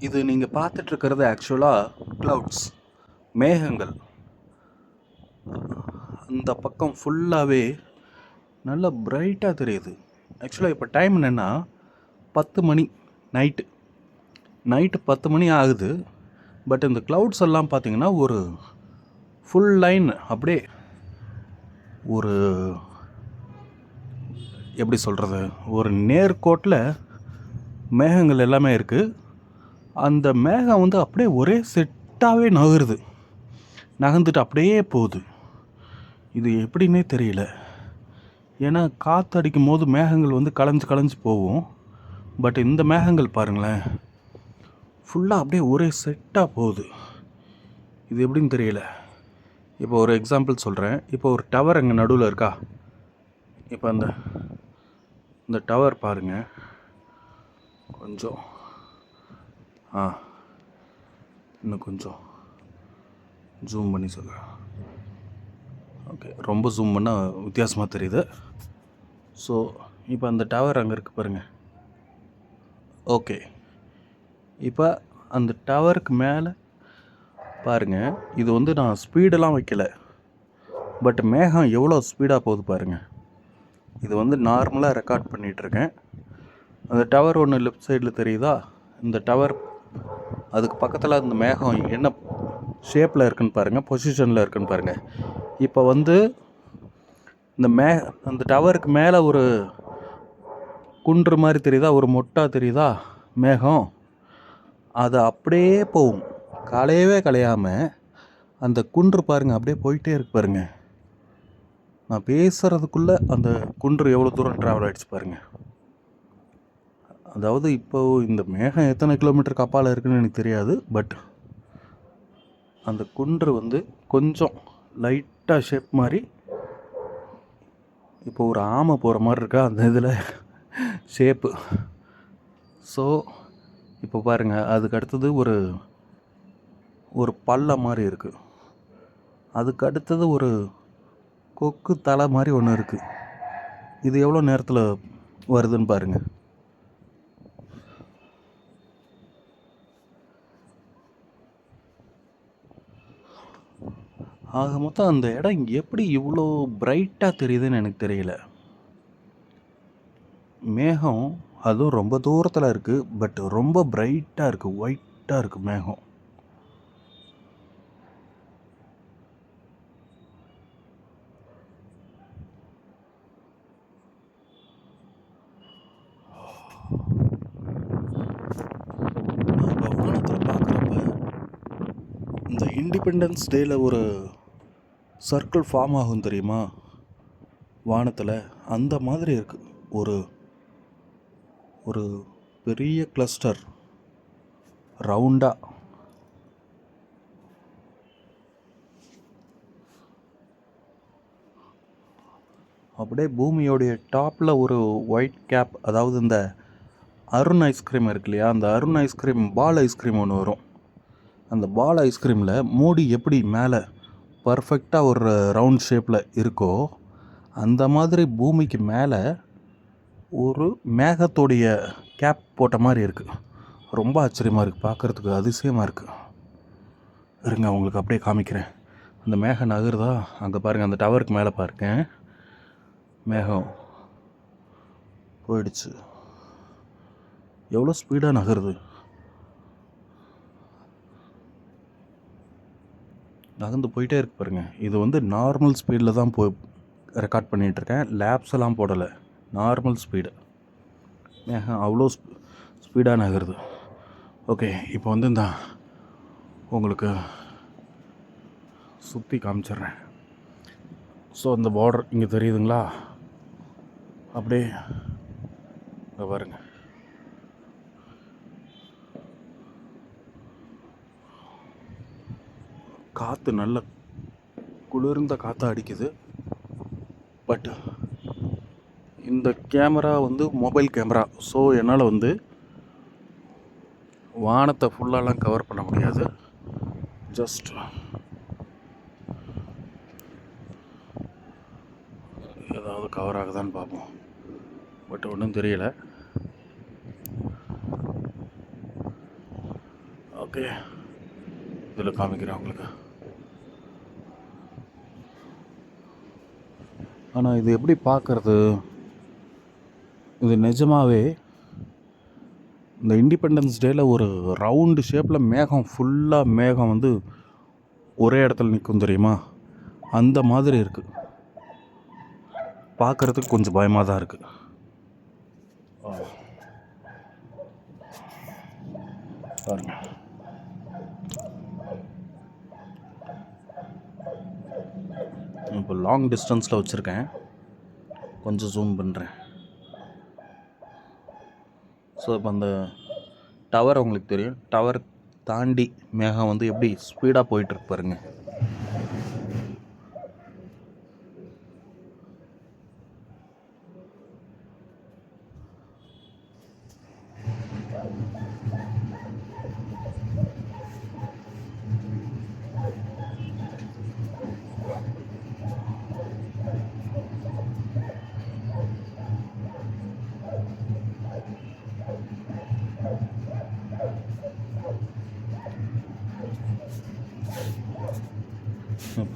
இது நீங்கள் பார்த்துட்ருக்கிறது ஆக்சுவலாக க்ளவுட்ஸ், மேகங்கள். அந்த பக்கம் ஃபுல்லாகவே நல்லா பிரைட்டாக தெரியுது. ஆக்சுவலாக இப்போ டைம் என்னென்னா 10 மணி, நைட்டு 10 மணி ஆகுது. பட் இந்த க்ளவுட்ஸ் எல்லாம் பார்த்திங்கன்னா ஒரு ஃபுல் லைன் அப்படியே ஒரு எப்படி சொல்கிறது, ஒரு நேர்கோட்டில் மேகங்கள் எல்லாமே இருக்குது. அந்த மேகம் வந்து அப்படியே ஒரே செட்டாகவே நகர்ந்துட்டு அப்படியே போகுது. இது எப்படின்னே தெரியல. ஏன்னா காற்று அடிக்கும் போது மேகங்கள் வந்து கலைஞ்சு போகும். பட் இந்த மேகங்கள் பாருங்களேன், ஃபுல்லாக அப்படியே ஒரே செட்டாக போகுது. இது எப்படின்னு தெரியல. இப்போ ஒரு எக்ஸாம்பிள் சொல்கிறேன். இப்போ ஒரு டவர் அங்கே நடுவில் இருக்கா. இப்போ இந்த டவர் பாருங்கள், கொஞ்சம் இன்னும் கொஞ்சம் ஜூம் பண்ணி சொல்கிறேன். ஓகே, ரொம்ப ஜூம் பண்ணால் வித்தியாசமாக தெரியுது. ஸோ இப்போ அந்த டவர் அங்கே இருக்குது பாருங்கள். ஓகே, இப்போ அந்த டவருக்கு மேலே பாருங்கள். இது வந்து நான் ஸ்பீடெல்லாம் வைக்கலை, பட் மேகம் எவ்வளோ ஸ்பீடாக போகுது பாருங்கள். இது வந்து நார்மலாக ரெக்கார்ட் பண்ணிகிட்ருக்கேன். அந்த டவர் ஒன்று லெஃப்ட் சைடில் தெரியுதா? இந்த டவர் அதுக்கு பக்கத்தில் அந்த மேகம் என்ன ஷேப்பில் இருக்குன்னு பாருங்கள், பொசிஷனில் இருக்குன்னு பாருங்கள். இப்போ வந்து அந்த டவருக்கு மேலே ஒரு குன்று மாதிரி தெரியுதா, ஒரு மொட்டாக தெரியுதா மேகம். அது அப்படியே போகும், கலையாமல் அந்த குன்று பாருங்கள் அப்படியே போயிட்டே இருக்கு பாருங்கள். நான் பேசுகிறதுக்குள்ளே அந்த குன்று எவ்வளோ தூரம் ட்ராவல் ஆகிடுச்சு பாருங்கள். அதாவது இப்போது இந்த மேகம் எத்தனை கிலோமீட்டருக்கு அப்பால் இருக்குதுன்னு எனக்கு தெரியாது. பட் அந்த குன்று வந்து கொஞ்சம் லைட்டாக ஷேப் மாதிரி, இப்போ ஒரு ஆமை போகிற மாதிரி இருக்கா அந்த இதில் ஷேப்பு. ஸோ இப்போ பாருங்கள், அதுக்கு அடுத்தது ஒரு பள்ளம் மாதிரி இருக்குது. அதுக்கு அடுத்தது ஒரு கொக்கு தலை மாதிரி ஒன்று இருக்குது. இது எவ்வளோ நேரத்தில் வருதுன்னு பாருங்கள். ஆக மொத்தம் அந்த இடம் எப்படி இவ்வளோ பிரைட்டாக தெரியுதுன்னு எனக்கு தெரியல. மேகம் அதுவும் ரொம்ப தூரத்தில் இருக்குது, பட் ரொம்ப பிரைட்டாக இருக்குது, ஒயிட்டாக இருக்குது மேகம். வானத்தில் பார்க்குறப்ப இந்த இண்டிபெண்டன்ஸ் டேயில் ஒரு சர்க்கிள் ஃபார்ம் ஆகும் தெரியுமா வானத்தில், அந்த மாதிரி இருக்குது. ஒரு பெரிய கிளஸ்டர் ரவுண்டாக. அப்படியே பூமியோடைய டாப்பில் ஒரு ஒயிட் கேப், அதாவது இந்த அருண் ஐஸ்கிரீம் இருக்கு இல்லையா, அந்த அருண் ஐஸ்கிரீம் பால் ஐஸ்கிரீம் ஒன்று வரும். அந்த பால் ஐஸ்கிரீமில் மூடி எப்படி மேலே பர்ஃபெக்டாக ஒரு ரவுண்ட் ஷேப்பில் இருக்கோ, அந்த மாதிரி பூமிக்கு மேலே ஒரு மேகத்தோடைய கேப் போட்ட மாதிரி இருக்குது. ரொம்ப ஆச்சரியமாக இருக்குது, பார்க்குறதுக்கு அதிசயமாக இருக்குது. இருங்க உங்களுக்கு அப்படியே காமிக்கிறேன். அந்த மேகம் நகருதா, அங்கே பாருங்கள், அந்த டவருக்கு மேலே பாருங்க, மேகம் போயிடுச்சு. எவ்வளோ ஸ்பீடாக நகருது. நகர்ந்து போயிட்டே இருக்கு பாருங்கள். இது வந்து நார்மல் ஸ்பீடில் தான் ரெக்கார்ட் பண்ணிகிட்ருக்கேன், லேப்ஸ் எல்லாம் போடலை, நார்மல் ஸ்பீடு. மேகம் அவ்வளோ ஸ்பீடாக நகருது. ஓகே, இப்போ வந்து இந்த உங்களுக்கு சுற்றி காமிச்சிட்றேன். ஸோ அந்த பார்டர் இங்கே தெரியுதுங்களா, அப்படியே இங்கே பாருங்கள். காற்று நல்ல குளிர்ந்த காற்று அடிக்குது. பட் இந்த கேமரா வந்து மொபைல் கேமரா, ஸோ என்னால் வந்து வானத்தை ஃபுல்லாலாம் கவர் பண்ண முடியாது. ஜஸ்ட் ஏதாவது கவர் ஆகுதான்னு பார்ப்போம். பட் ஒன்றும் தெரியலை. ஓகே, இதில் காமிக்கிறேன் உங்களுக்கு. ஆனால் இது எப்படி பார்க்குறது? இது நிஜமாகவே இந்த இண்டிபெண்டன்ஸ் டேயில் ஒரு ரவுண்டு ஷேப்பில் மேகம் ஃபுல்லாக மேகம் வந்து ஒரே இடத்துல நிற்கும் தெரியுமா? அந்த மாதிரி இருக்குது. பார்க்குறதுக்கு கொஞ்சம் பயமாக தான் இருக்குது. பாருங்க, இப்போ லாங் டிஸ்டன்ஸில் வச்சுருக்கேன், கொஞ்சம் ஜூம் பண்ணுறேன். ஸோ இப்போ அந்த டவர் உங்களுக்கு தெரியும், டவர் தாண்டி மேகம் வந்து எப்படி ஸ்பீடாக போயிட்டுருக்கு பாருங்க.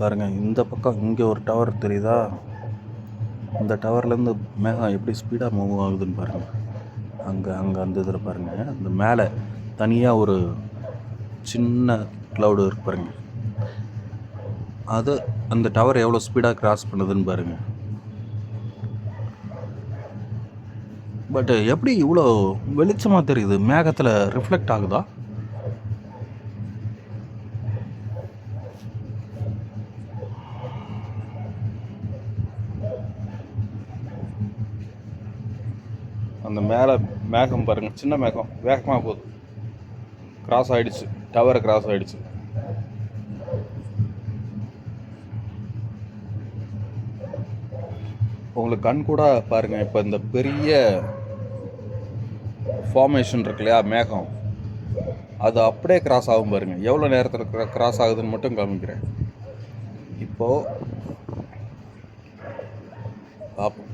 பாருங்கள், இந்த பக்கம் இங்கே ஒரு டவர் தெரியுதா? இந்த டவர்லேருந்து மேகம் எப்படி ஸ்பீடாக மூவ் ஆகுதுன்னு பாருங்கள். அங்கே அந்த இதில் பாருங்கள், அந்த மேலே தனியாக ஒரு சின்ன க்ளவுடு இருக்கு பாருங்கள். அது அந்த டவர் எவ்வளோ ஸ்பீடாக கிராஸ் பண்ணுதுன்னு பாருங்கள். பட் எப்படி இவ்வளோ வெளிச்சமாக தெரியுது? மேகத்தில் ரிஃப்ளெக்ட் ஆகுதா? அந்த மேலே மேகம் பாருங்கள், சின்ன மேகம் வேகமாக போகுது, கிராஸ் ஆகிடுச்சு, டவரை கிராஸ் ஆகிடுச்சு. உங்களுக்கு கண் கூட பாருங்கள், இப்போ இந்த பெரிய ஃபார்மேஷன் இருக்கு இல்லையா மேகம், அது அப்படியே கிராஸ் ஆகும் பாருங்கள். எவ்வளோ நேரத்தில் கிராஸ் ஆகுதுன்னு மட்டும் காமிக்கிறேன். இப்போது பார்ப்போம்.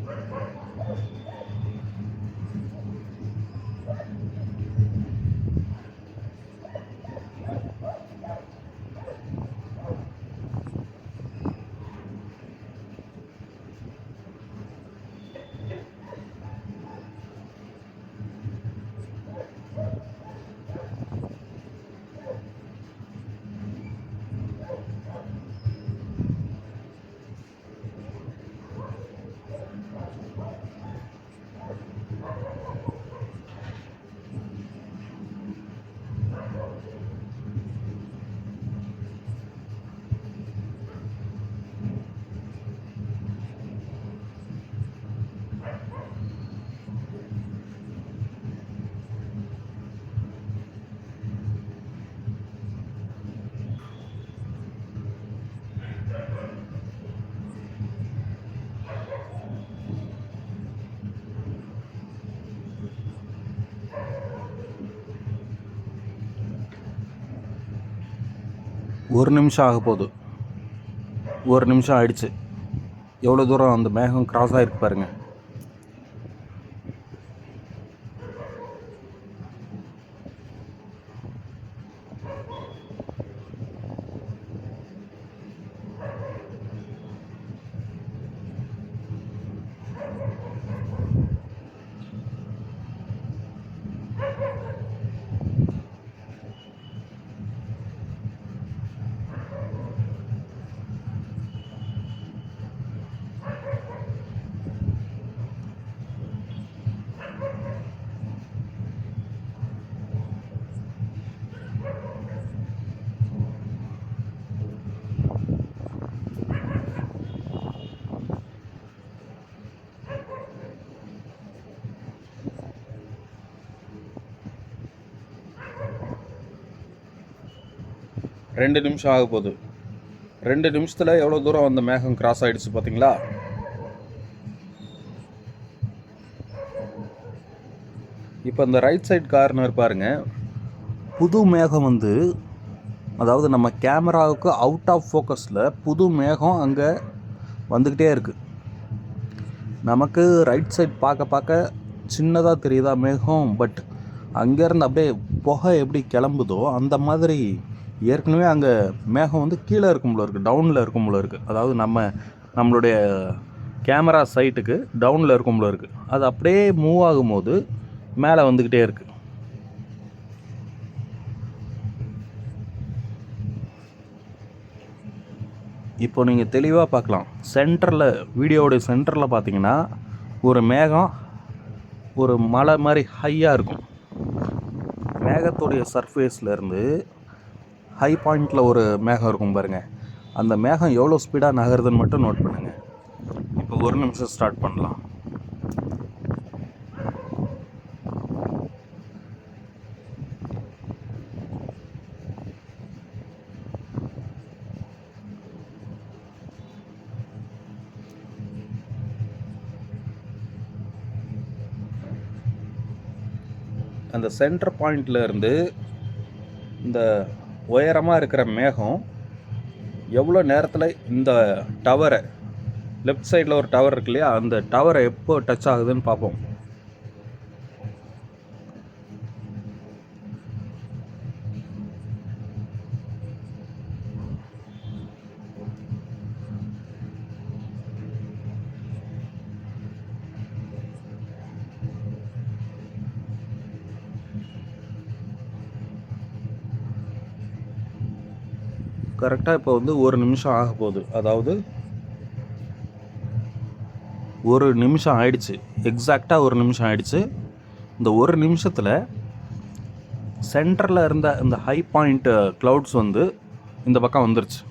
ஒரு நிமிஷம் ஆக போகுது, ஒரு நிமிஷம் ஆயிடுச்சு. எவ்வளோ தூரம் அந்த மேகம் கிராஸ் ஆகிருக்கு பாருங்கள். ரெண்டு நிமிஷம் ஆக போகுது. 2 நிமிஷத்தில் எவ்வளோ தூரம் அந்த மேகம் கிராஸ் ஆகிடுச்சு பார்த்தீங்களா? இப்போ இந்த ரைட் சைட் கார்னர் பாருங்கள், புது மேகம் வந்து, அதாவது நம்ம கேமராவுக்கு அவுட் ஆஃப் ஃபோக்கஸில் புது மேகம் அங்கே வந்துக்கிட்டே இருக்குது. நமக்கு ரைட் சைட் பார்க்க சின்னதாக தெரியுதா மேகம், பட் அங்கேருந்து அப்படியே புகை எப்படி கிளம்புதோ அந்த மாதிரி ஏற்கனவே அங்கே மேகம் வந்து கீழே இருக்கும் போல இருக்குது, டவுனில் இருக்கும் போல இருக்குது. அதாவது நம்மளுடைய கேமரா சைட்டுக்கு டவுனில் இருக்கும் போல இருக்குது. அது அப்படியே மூவ் ஆகும்போது மேலே வந்துக்கிட்டே இருக்குது. இப்போ நீங்கள் தெளிவாக பார்க்கலாம். சென்டரில், வீடியோவுடைய சென்டரில் பார்த்தீங்கன்னா ஒரு மேகம் ஒரு மலை மாதிரி ஹையாக இருக்கும். மேகத்துடைய சர்ஃபேஸ்லேருந்து ஹை பாயிண்டில் ஒரு மேகம் இருக்கும் பாருங்கள். அந்த மேகம் எவ்வளோ ஸ்பீடாக நகருதுன்னு மட்டும் நோட் பண்ணுங்கள். இப்போ 1 நிமிஷம் ஸ்டார்ட் பண்ணலாம். அந்த சென்டர் பாயிண்டில் இருந்து இந்த உயரமாக இருக்கிற மேகம் எவ்வளோ நேரத்தில் இந்த டவரை, லெஃப்ட் சைடில் ஒரு டவர் இருக்கு இல்லையா, அந்த டவரை எப்போ டச் ஆகுதுன்னு பார்ப்போம். கரெக்டாக இப்போ வந்து 1 நிமிஷம் ஆக போகுது. அதாவது 1 நிமிஷம் ஆயிடுச்சு. எக்ஸாக்டாக 1 நிமிஷம் ஆயிடுச்சு. இந்த 1 நிமிஷத்தில் சென்டரில் இருந்த இந்த ஹை பாயிண்ட் க்ளவுட்ஸ் வந்து இந்த பக்கம் வந்துருச்சு.